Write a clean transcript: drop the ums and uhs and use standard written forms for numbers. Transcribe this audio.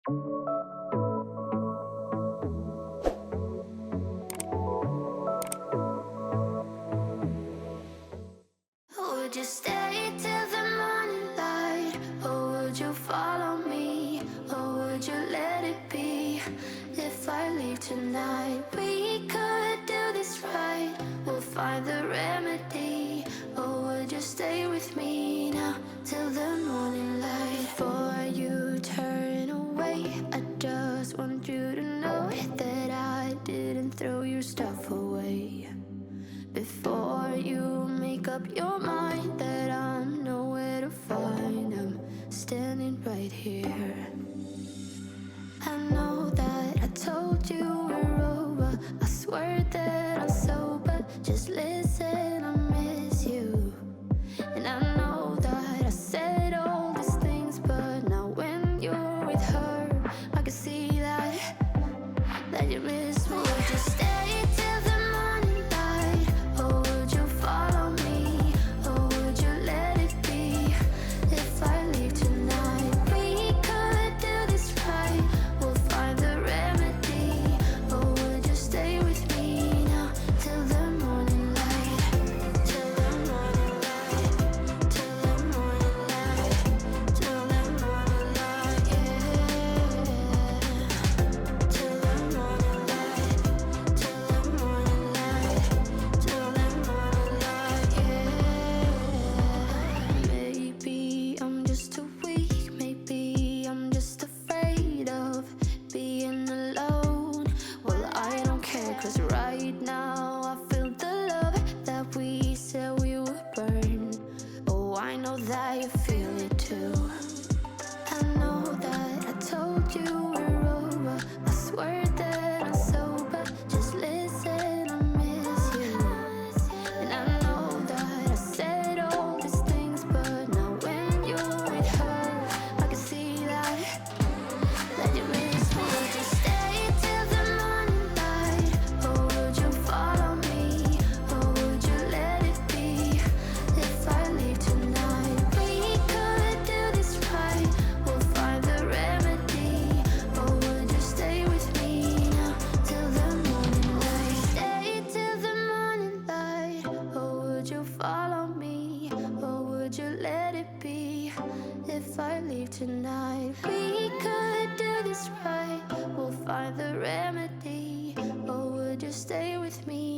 Would you stay till the morning light, or would you follow me, or would you let it be? If I leave tonight, we could do this right. We'll find the remedy. Or would you stay with me now till the morning light? Before you turn away, I just want you to know that I didn't throw your stuff away. Before you make up your mind that I'm nowhere to find, I'm standing right here. I know that I told you we're over, I swear that I'm sober. Just listen, I miss you. And I know that I said all these things, but now when you're with her, I can see that you miss me. Would you stay till the morning light, or would you follow me, or would you let it be? If I leave tonight, we could do this right. We'll find the remedy. Or would you stay with me now till the morning light? Till the morning light. Till the morning light. Till the morning light, yeah. Till the morning light. Till the morning light. Till the morning light, yeah. Maybe I'm just too weak. Maybe I'm just afraid of being alone. Well, I don't care, 'cause right now I feel the love that we said we would burn. Oh, I know that you feel it too. I know that I told you we're over, I swear that I'm sober. Just listen, I miss you. And I know that I said all these things, but now when you're with her, I can see that you miss me. Would you stay till the morning light, or would you follow me, or would you let it be? If I leave tonight, we could do this right. We'll find the remedy. Or would you stay with me now till the morning light? Stay till the morning light. Or would you follow me, or would you let it be? If I leave tonight, we could do this right. We'll find the remedy. Or would you stay with me